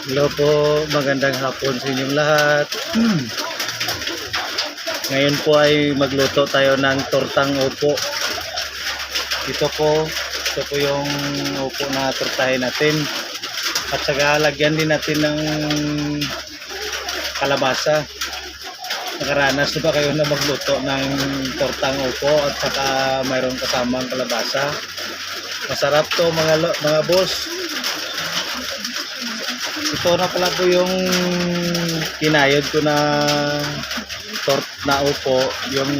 Hello po, magandang hapon sa inyong lahat. Ngayon po ay magluto tayo ng tortang upo. Ito po yung upo na tortahin natin. At saka lagyan din natin ng kalabasa. Nakaranas na ba kayo na magluto ng tortang upo at saka mayroon kasamang kalabasa? Masarap to mga boss. Ito na pala po yung kinayod ko na na upo, yung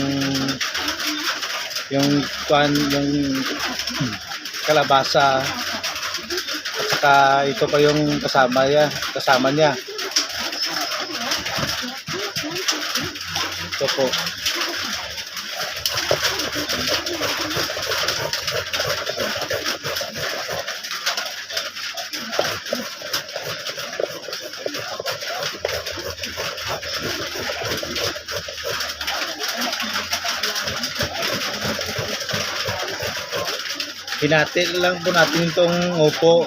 kalabasa at saka ito pa yung kasama niya. Ito po. Hinati lang po natin itong upo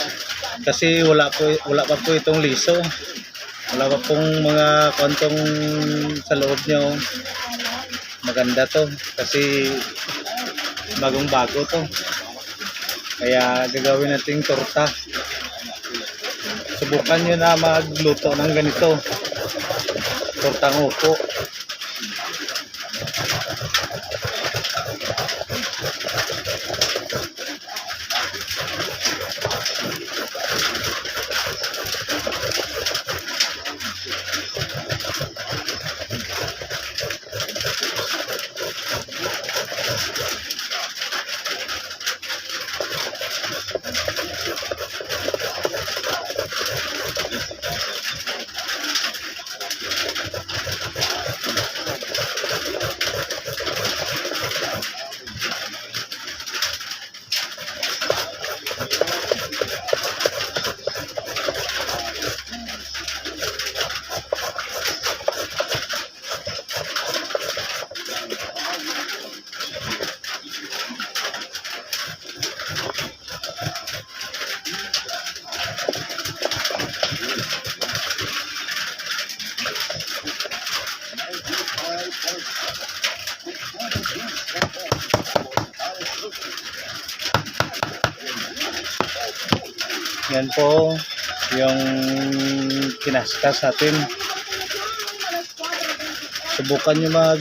kasi wala pa po itong liso. Wala pa pong mga kwantong sa loob niyo. Maganda to kasi bagong-bago to. Kaya gagawin nating torta. Subukan niyo na magluto ng ganito. Tortang upo. Yan po yung kinaskas natin. Subukan nyo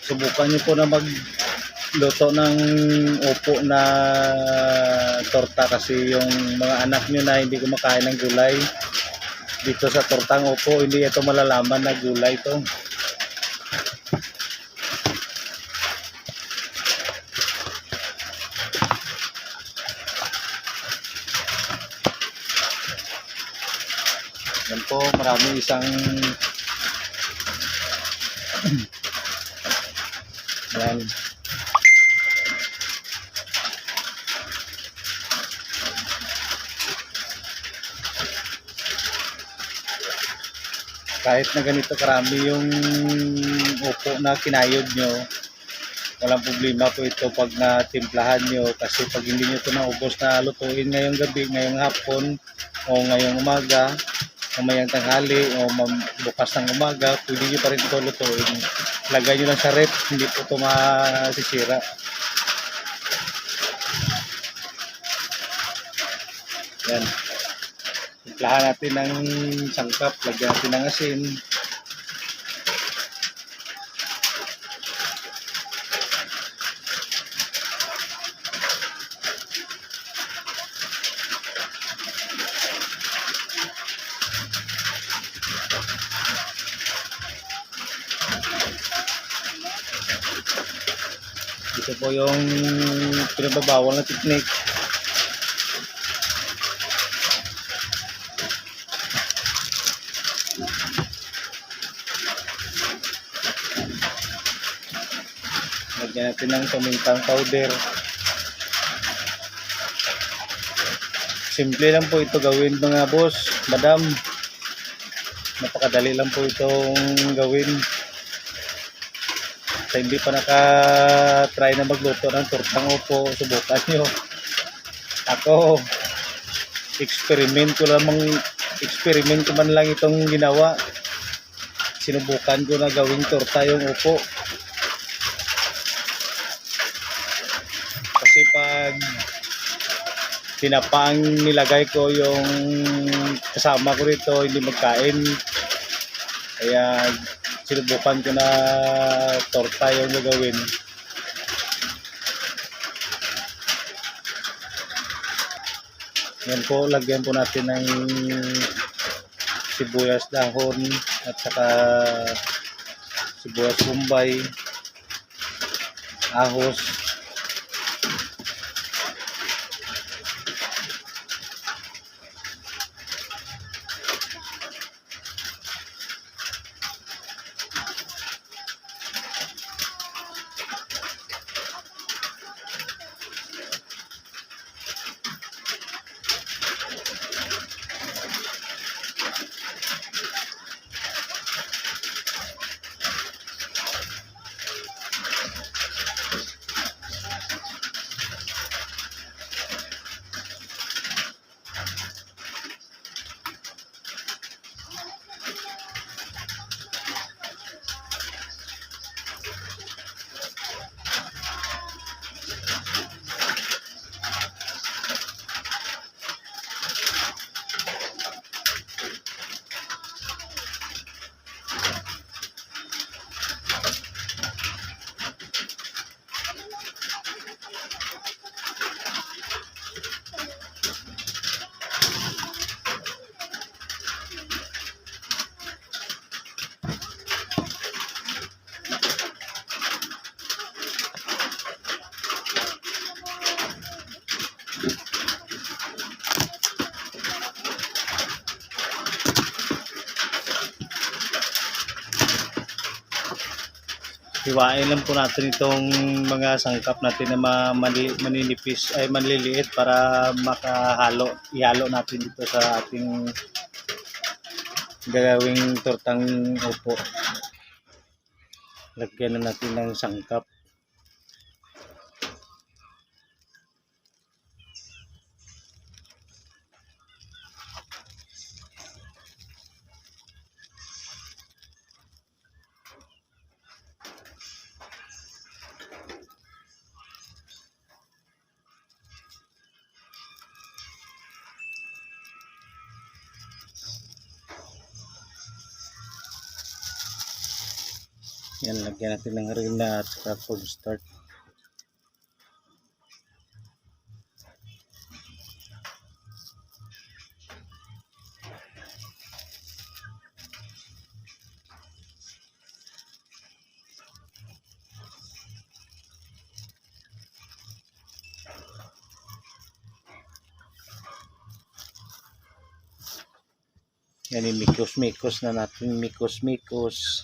subukan nyo po na magluto ng upo na torta kasi yung mga anak nyo na hindi kumakain ng gulay, dito sa tortang upo hindi ito malalaman na gulay ito. Yan po, marami isang yan. Kahit na ganito karami yung upo na kinayod nyo, walang problema po ito pag natimplahan nyo, kasi pag hindi nyo ito naubos na lutuin ngayong gabi, ngayong hapon o ngayong umaga, mamayang tanghali o bukas ng umaga, pwede nyo pa rin ito lutuin. Lagay nyo lang sa rep, hindi po ito masisira. Yan. Timplahan natin ng sangkap, lagyan natin ng asin. Ito po yung pinababawal na technique. Lagyan natin ng pamintang powder. Simple lang po ito gawin mga boss, madam. Napakadali lang po itong gawin. Sa hindi pa naka-try na magluto ng tortang upo, subukan nyo. Ako, experiment ko man lang itong ginawa. Sinubukan ko na gawing torta yung upo. Kasi pag tinapang nilagay ko yung kasama ko rito, hindi magkain. Kaya sinubukan ko na torta yung gagawin. Yan po, lagyan po natin ng sibuyas dahon at saka sibuyas bombay, ahos. Hiwain lang po natin itong mga sangkap natin na maninipis ay manliliit para ihalo natin dito sa ating gagawing tortang upo. Lagyan na natin ng sangkap. Yan, lagyan natin ng harina at saka cornstarch. Yan, mikos-mikos na natin, mikos-mikos.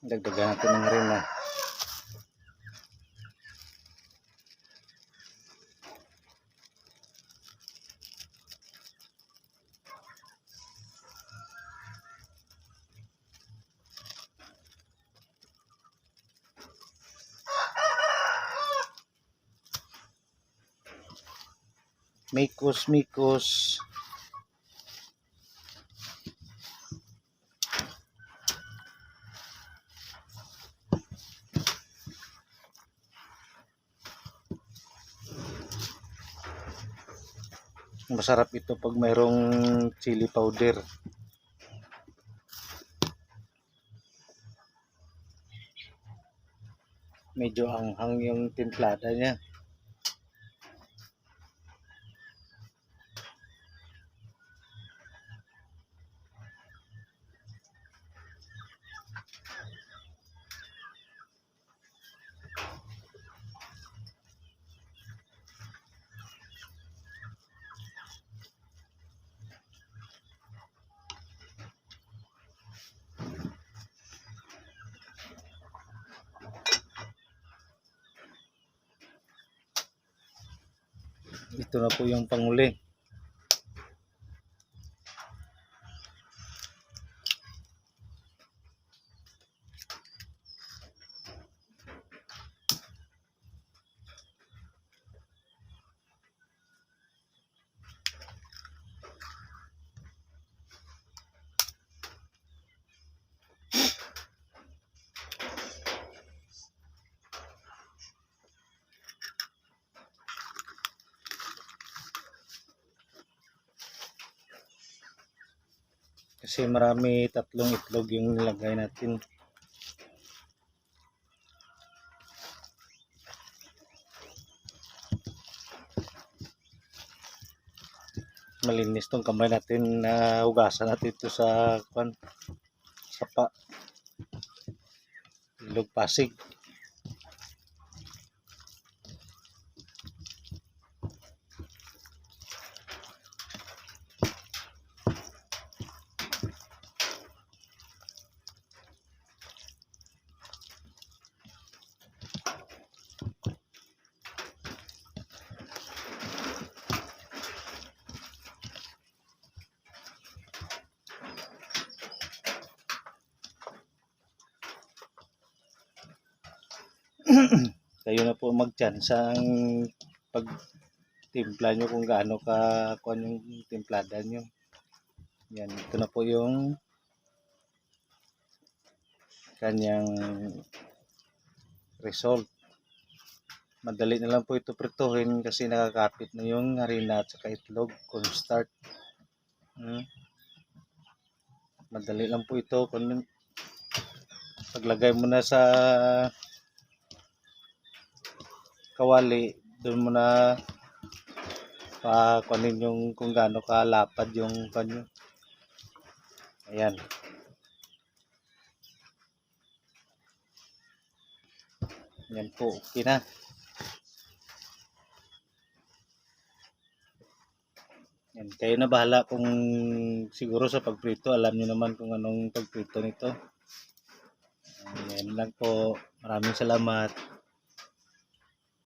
Dagdagan natin ng harina. Mikos-mikos. Masarap ito pag mayroong chili powder. Medyo anghang yung timplada niya. Ito na po yung panghuli. Kasi marami, tatlong itlog yung nilagay natin. Malinis tong kamay natin na hugasan natin ito sa sapa, ilog Pasig. Kayo na po magtsansang pagtimpla nyo kung gaano ka kuan yung timplada nyo. Yan, ito na po yung kanyang result. Madali na lang po ito prituhin kasi nakakapit na yung harina at saka itlog, cornstarch. Madali lang po ito. Paglagay mo na sa kawali, doon mo na pakunin yung kung gaano kalapad yung kanyo. Ayan. Yan po, okay na. Yan, kayo na bahala kung siguro sa pagprito, alam niyo naman kung anong pagprito nito. Yan lang po. Maraming salamat.